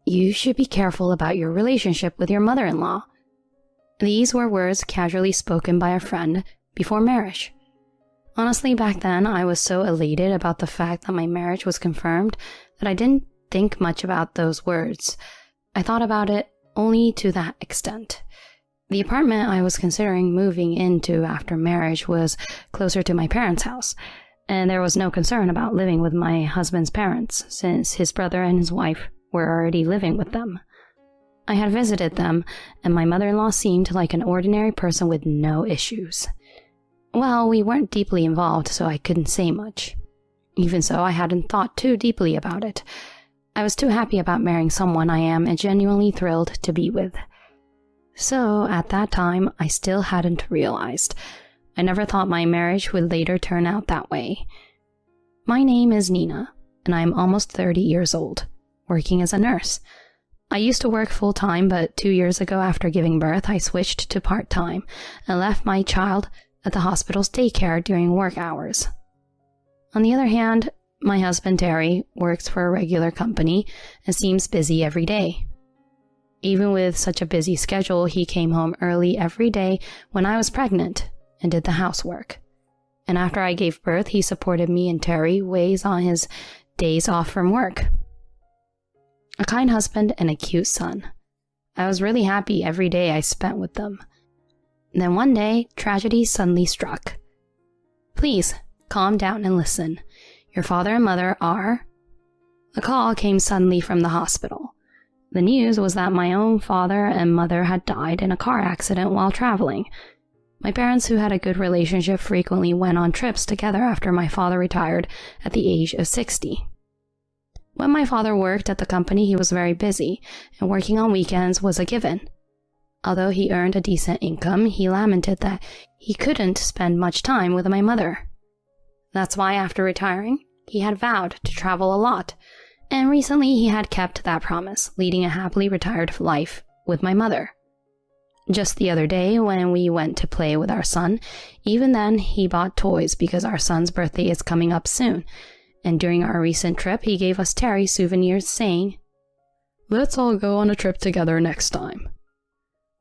"You should be careful about your relationship with your mother-in-law." These were words casually spoken by a friend before marriage. Honestly, back then, I was so elated about the fact that my marriage was confirmed that I didn't think much about those words. I thought about it only to that extent. The apartment I was considering moving into after marriage was closer to my parents' house, and there was no concern about living with my husband's parents, since his brother and his wife were already living with them. I had visited them, and my mother-in-law seemed like an ordinary person with no issues. Well, we weren't deeply involved, so I couldn't say much. Even so, I hadn't thought too deeply about it. I was too happy about marrying someone I am genuinely thrilled to be with. So, at that time, I still hadn't realized. I never thought my marriage would later turn out that way. My name is Nina, and I am almost 30 years old, working as a nurse. I used to work full-time, but 2 years ago after giving birth, I switched to part-time and left my child at the hospital's daycare during work hours. On the other hand, my husband Terry works for a regular company and seems busy every day. Even with such a busy schedule, he came home early every day when I was pregnant and did the housework. And after I gave birth, he supported me and Terry ways on his days off from work. A kind husband and a cute son. I was really happy every day I spent with them. Then one day, tragedy suddenly struck. "Please, calm down and listen. Your father and mother are..." The call came suddenly from the hospital. The news was that my own father and mother had died in a car accident while traveling. My parents, who had a good relationship, frequently went on trips together after my father retired at the age of 60. When my father worked at the company, he was very busy, and working on weekends was a given. Although he earned a decent income, he lamented that he couldn't spend much time with my mother. That's why after retiring, he had vowed to travel a lot, and recently he had kept that promise, leading a happily retired life with my mother. Just the other day, when we went to play with our son, even then he bought toys because our son's birthday is coming up soon, and during our recent trip he gave us Terry souvenirs saying, "Let's all go on a trip together next time."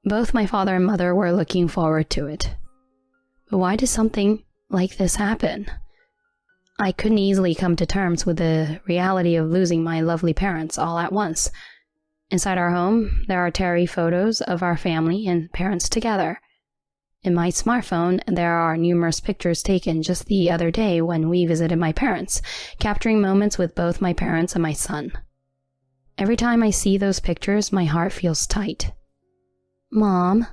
Both my father and mother were looking forward to it. But why did something like this happen? I couldn't easily come to terms with the reality of losing my lovely parents all at once. Inside our home, there are Terry photos of our family and parents together. In my smartphone, there are numerous pictures taken just the other day when we visited my parents, capturing moments with both my parents and my son. Every time I see those pictures, my heart feels tight. "Mom."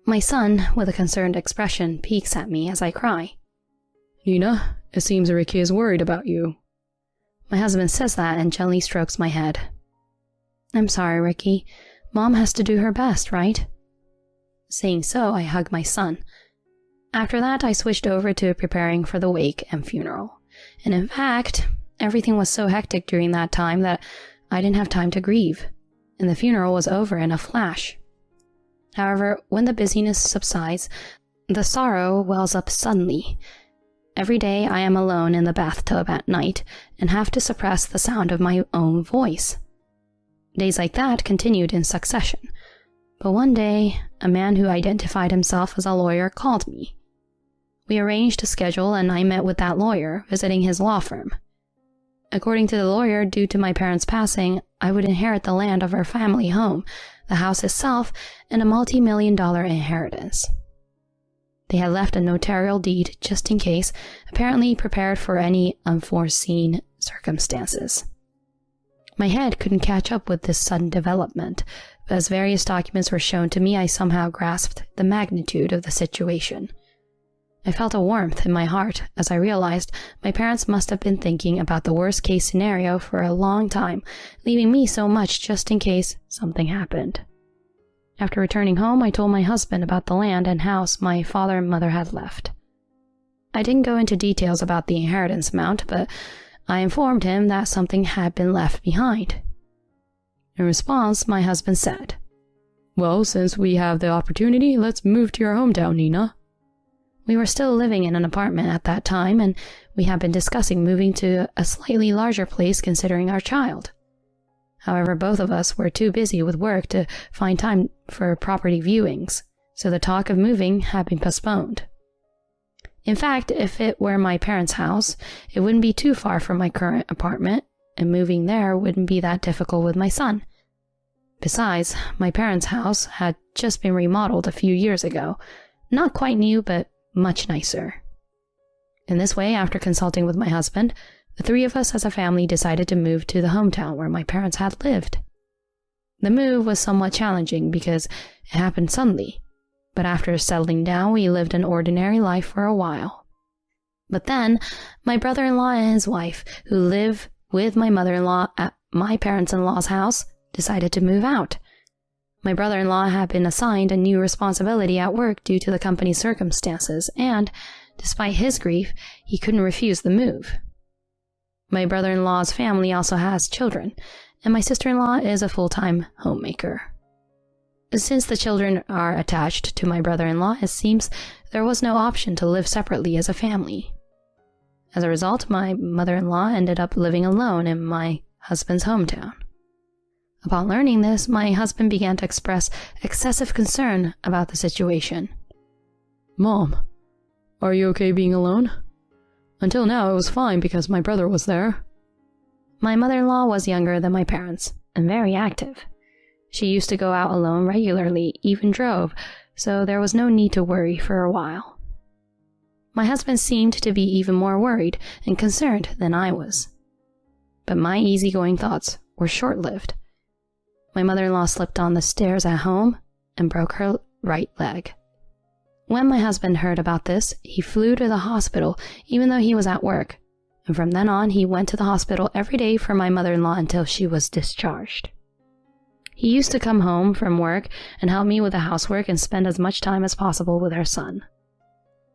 My son, with a concerned expression, peeks at me as I cry. "Nina, it seems Ricky is worried about you." My husband says that and gently strokes my head. "I'm sorry, Ricky. Mom has to do her best, right?" Saying so, I hug my son. After that, I switched over to preparing for the wake and funeral. And in fact, everything was so hectic during that time that I didn't have time to grieve, and the funeral was over in a flash. However, when the busyness subsides, the sorrow wells up suddenly. Every day I am alone in the bathtub at night and have to suppress the sound of my own voice. Days like that continued in succession, but one day, a man who identified himself as a lawyer called me. We arranged a schedule and I met with that lawyer, visiting his law firm. According to the lawyer, due to my parents' passing, I would inherit the land of our family home, the house itself, and a multi-million-dollar inheritance. They had left a notarial deed just in case, apparently prepared for any unforeseen circumstances. My head couldn't catch up with this sudden development, but as various documents were shown to me, I somehow grasped the magnitude of the situation. I felt a warmth in my heart as I realized my parents must have been thinking about the worst-case scenario for a long time, leaving me so much just in case something happened. After returning home, I told my husband about the land and house my father and mother had left. I didn't go into details about the inheritance amount, but I informed him that something had been left behind. In response, my husband said, "Well, since we have the opportunity, let's move to your hometown, Nina." We were still living in an apartment at that time, and we had been discussing moving to a slightly larger place considering our child. However, both of us were too busy with work to find time for property viewings, so the talk of moving had been postponed. In fact, if it were my parents' house, it wouldn't be too far from my current apartment, and moving there wouldn't be that difficult with my son. Besides, my parents' house had just been remodeled a few years ago. Not quite new, but much nicer. In this way, after consulting with my husband, the three of us as a family decided to move to the hometown where my parents had lived. The move was somewhat challenging because it happened suddenly, but after settling down, we lived an ordinary life for a while. But then, my brother-in-law and his wife, who live with my mother-in-law at my parents-in-law's house, decided to move out. My brother-in-law had been assigned a new responsibility at work due to the company's circumstances, and, despite his grief, he couldn't refuse the move. My brother-in-law's family also has children, and my sister-in-law is a full-time homemaker. Since the children are attached to my brother-in-law, it seems there was no option to live separately as a family. As a result, my mother-in-law ended up living alone in my husband's hometown. Upon learning this, my husband began to express excessive concern about the situation. "Mom, are you okay being alone? Until now it was fine because my brother was there." My mother-in-law was younger than my parents and very active. She used to go out alone regularly, even drove, so there was no need to worry for a while. My husband seemed to be even more worried and concerned than I was. But my easygoing thoughts were short-lived. My mother-in-law slipped on the stairs at home and broke her right leg. When my husband heard about this, he flew to the hospital even though he was at work, and from then on he went to the hospital every day for my mother-in-law until she was discharged. He used to come home from work and help me with the housework and spend as much time as possible with our son.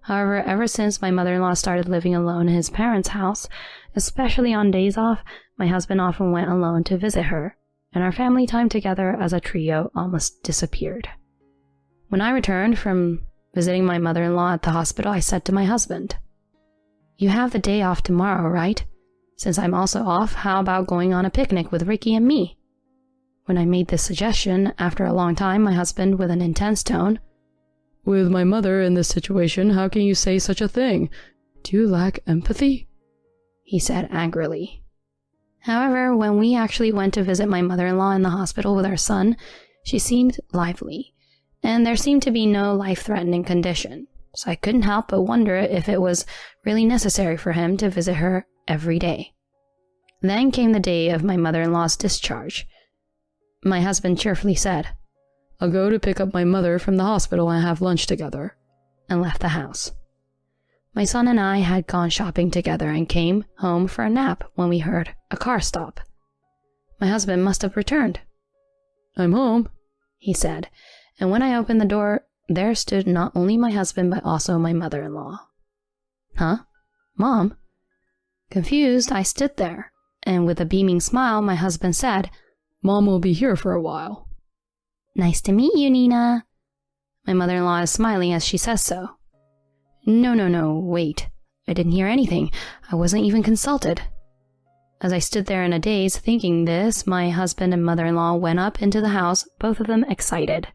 However, ever since my mother-in-law started living alone in his parents' house, especially on days off, my husband often went alone to visit her, and our family time together as a trio almost disappeared. When I returned from visiting my mother-in-law at the hospital, I said to my husband, "You have the day off tomorrow, right? Since I'm also off, how about going on a picnic with Ricky and me?" When I made this suggestion, after a long time, my husband, with an intense tone, "With my mother in this situation, how can you say such a thing? Do you lack empathy?" he said angrily. However, when we actually went to visit my mother-in-law in the hospital with our son, she seemed lively, and there seemed to be no life-threatening condition, so I couldn't help but wonder if it was really necessary for him to visit her every day. Then came the day of my mother-in-law's discharge. My husband cheerfully said, "I'll go to pick up my mother from the hospital and have lunch together," and left the house. My son and I had gone shopping together and came home for a nap when we heard a car stop. My husband must have returned. "I'm home," he said, and when I opened the door, there stood not only my husband but also my mother-in-law. "Huh? Mom?" Confused, I stood there, and with a beaming smile, my husband said, "Mom will be here for a while." "Nice to meet you, Nina." My mother-in-law is smiling as she says so. No, wait. I didn't hear anything. I wasn't even consulted. As I stood there in a daze thinking this, my husband and mother-in-law went up into the house, both of them excited.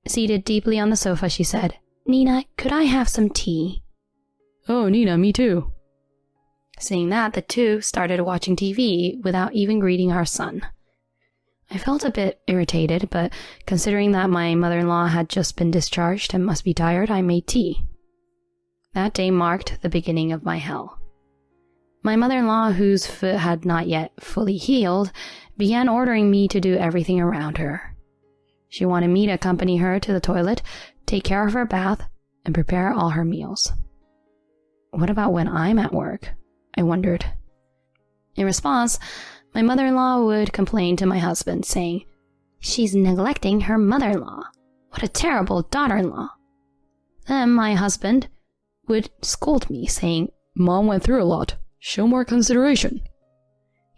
Seated deeply on the sofa, she said, "Nina, could I have some tea?" "Oh, Nina, me too." Seeing that, the two started watching TV without even greeting our son. I felt a bit irritated, but considering that my mother-in-law had just been discharged and must be tired, I made tea. That day marked the beginning of my hell. My mother-in-law, whose foot had not yet fully healed, began ordering me to do everything around her. She wanted me to accompany her to the toilet, take care of her bath, and prepare all her meals. What about when I'm at work? I wondered. In response, my mother-in-law would complain to my husband, saying, "She's neglecting her mother-in-law. What a terrible daughter-in-law." Then my husband would scold me, saying, "Mom went through a lot. Show more consideration."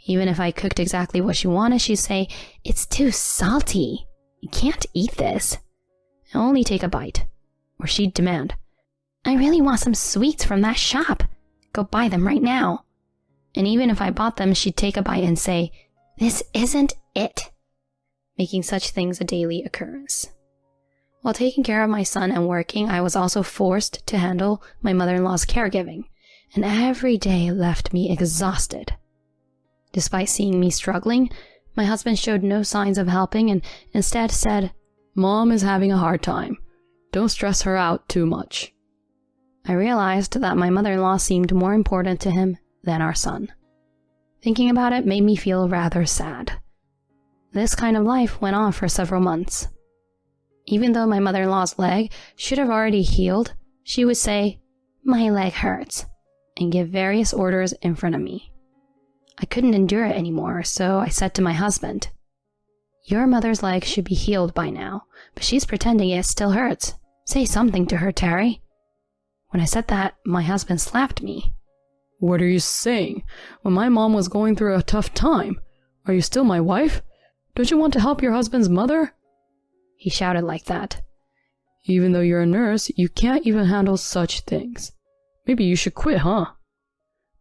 Even if I cooked exactly what she wanted, she'd say, "It's too salty. You can't eat this. I'll only take a bite." Or she'd demand, "I really want some sweets from that shop. Go buy them right now." And even if I bought them, she'd take a bite and say, This isn't it. Making such things a daily occurrence. While taking care of my son and working, I was also forced to handle my mother-in-law's caregiving, and every day left me exhausted. Despite seeing me struggling, my husband showed no signs of helping and instead said, "Mom is having a hard time. Don't stress her out too much." I realized that my mother-in-law seemed more important to him than our son. Thinking about it made me feel rather sad. This kind of life went on for several months. Even though my mother-in-law's leg should have already healed, she would say, "My leg hurts," and give various orders in front of me. I couldn't endure it anymore, so I said to my husband, "Your mother's leg should be healed by now, but she's pretending it still hurts. Say something to her, Terry." When I said that, my husband slapped me. "What are you saying? When my mom was going through a tough time, are you still my wife? Don't you want to help your husband's mother?" He shouted like that. "Even though you're a nurse, you can't even handle such things. Maybe you should quit, huh?"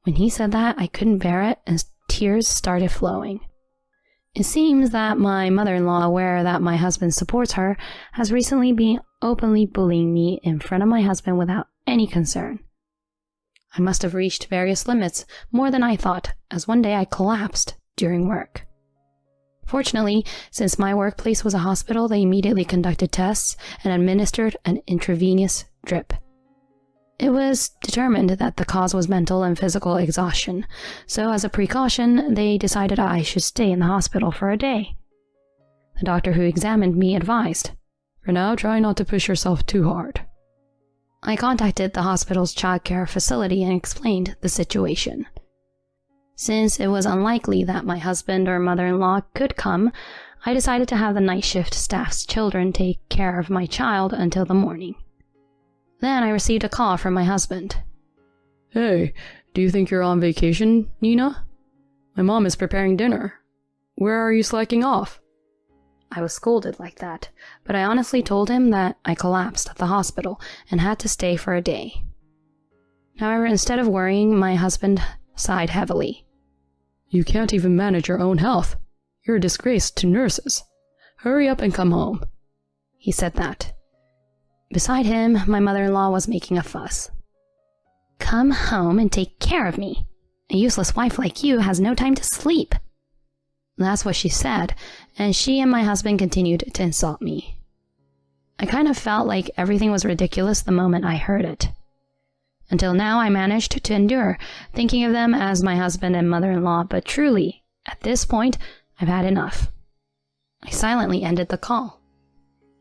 When he said that, I couldn't bear it and tears started flowing. It seems that my mother-in-law, aware that my husband supports her, has recently been openly bullying me in front of my husband without any concern. I must have reached various limits, more than I thought, as one day I collapsed during work. Fortunately, since my workplace was a hospital, they immediately conducted tests and administered an intravenous drip. It was determined that the cause was mental and physical exhaustion, so as a precaution, they decided I should stay in the hospital for a day. The doctor who examined me advised, "For now, try not to push yourself too hard." I contacted the hospital's childcare facility and explained the situation. Since it was unlikely that my husband or mother-in-law could come, I decided to have the night shift staff's children take care of my child until the morning. Then I received a call from my husband. "Hey, do you think you're on vacation, Nina? My mom is preparing dinner. Where are you slacking off?" I was scolded like that, but I honestly told him that I collapsed at the hospital and had to stay for a day. However, instead of worrying, my husband sighed heavily. "You can't even manage your own health. You're a disgrace to nurses. Hurry up and come home." He said that. Beside him, my mother-in-law was making a fuss. "Come home and take care of me. A useless wife like you has no time to sleep." That's what she said, and she and my husband continued to insult me. I kind of felt like everything was ridiculous the moment I heard it. Until now, I managed to endure, thinking of them as my husband and mother-in-law, but truly, at this point, I've had enough. I silently ended the call.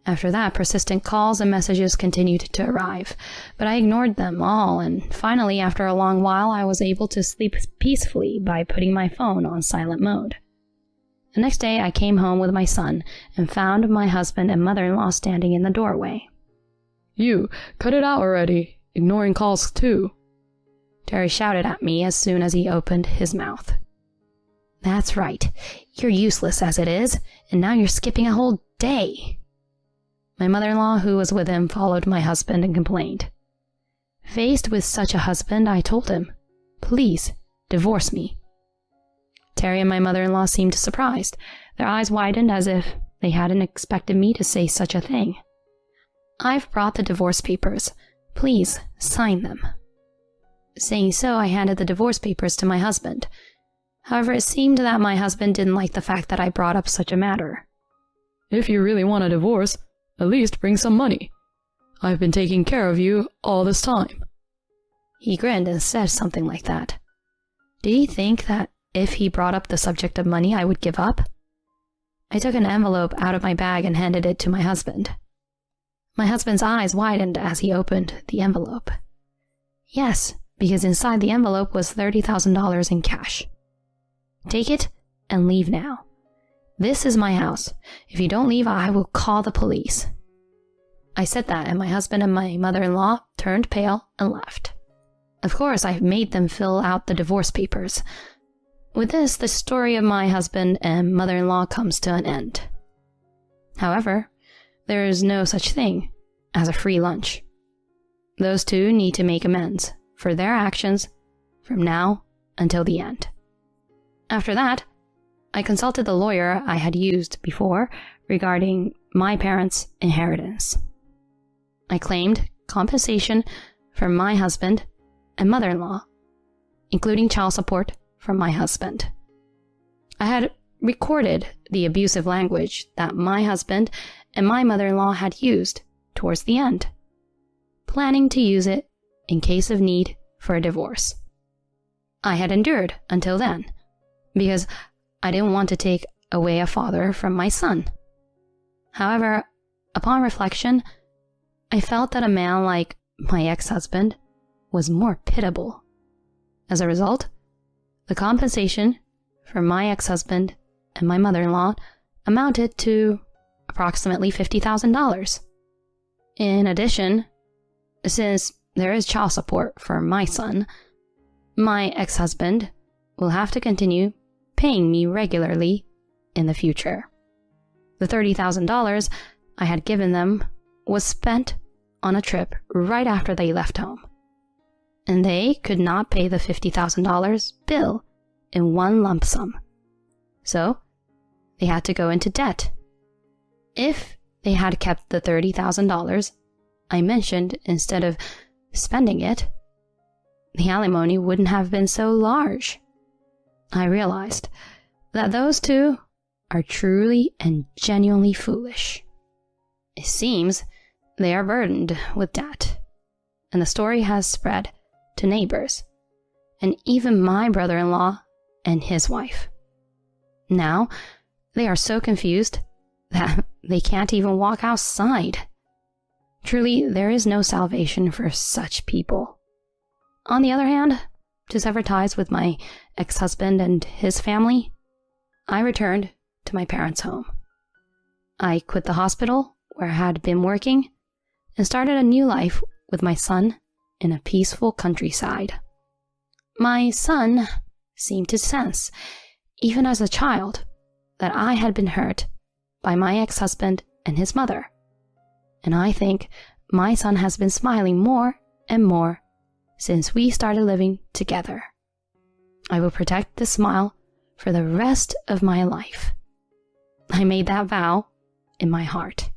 After that, persistent calls and messages continued to arrive, but I ignored them all, and finally, after a long while, I was able to sleep peacefully by putting my phone on silent mode. The next day, I came home with my son and found my husband and mother-in-law standing in the doorway. "You, cut it out already. Ignoring calls too," Terry shouted at me as soon as he opened his mouth. "That's right. You're useless as it is, and now you're skipping a whole day." My mother-in-law, who was with him, followed my husband and complained. Faced with such a husband, I told him, "Please, divorce me." Terry and my mother-in-law seemed surprised. Their eyes widened as if they hadn't expected me to say such a thing. "I've brought the divorce papers. Please, sign them." Saying so, I handed the divorce papers to my husband. However, it seemed that my husband didn't like the fact that I brought up such a matter. "If you really want a divorce, at least bring some money. I've been taking care of you all this time." He grinned and said something like that. Did he think that if he brought up the subject of money, I would give up? I took an envelope out of my bag and handed it to my husband. My husband's eyes widened as he opened the envelope. Yes, because inside the envelope was $30,000 in cash. "Take it and leave now. This is my house. If you don't leave, I will call the police." I said that, and my husband and my mother-in-law turned pale and left. Of course, I made them fill out the divorce papers. With this, the story of my husband and mother-in-law comes to an end. However, there is no such thing as a free lunch. Those two need to make amends for their actions from now until the end. After that, I consulted the lawyer I had used before regarding my parents' inheritance. I claimed compensation from my husband and mother-in-law, including child support from my husband. I had recorded the abusive language that my husband and my mother-in-law had used towards the end, planning to use it in case of need for a divorce. I had endured until then, because I didn't want to take away a father from my son. However, upon reflection, I felt that a man like my ex-husband was more pitiable. As a result, the compensation for my ex-husband and my mother-in-law amounted to approximately $50,000. In addition, since there is child support for my son, my ex-husband will have to continue paying me regularly in the future. The $30,000 I had given them was spent on a trip right after they left home, and they could not pay the $50,000 bill in one lump sum. So, they had to go into debt. If they had kept the $30,000 I mentioned instead of spending it, the alimony wouldn't have been so large. I realized that those two are truly and genuinely foolish. It seems they are burdened with debt, and the story has spread to neighbors, and even my brother-in-law and his wife. Now, they are so confused that they can't even walk outside. Truly, there is no salvation for such people. On the other hand, to sever ties with my ex-husband and his family, I returned to my parents' home. I quit the hospital where I had been working and started a new life with my son in a peaceful countryside. My son seemed to sense, even as a child, that I had been hurt by my ex-husband and his mother. And I think my son has been smiling more and more since we started living together. I will protect this smile for the rest of my life. I made that vow in my heart.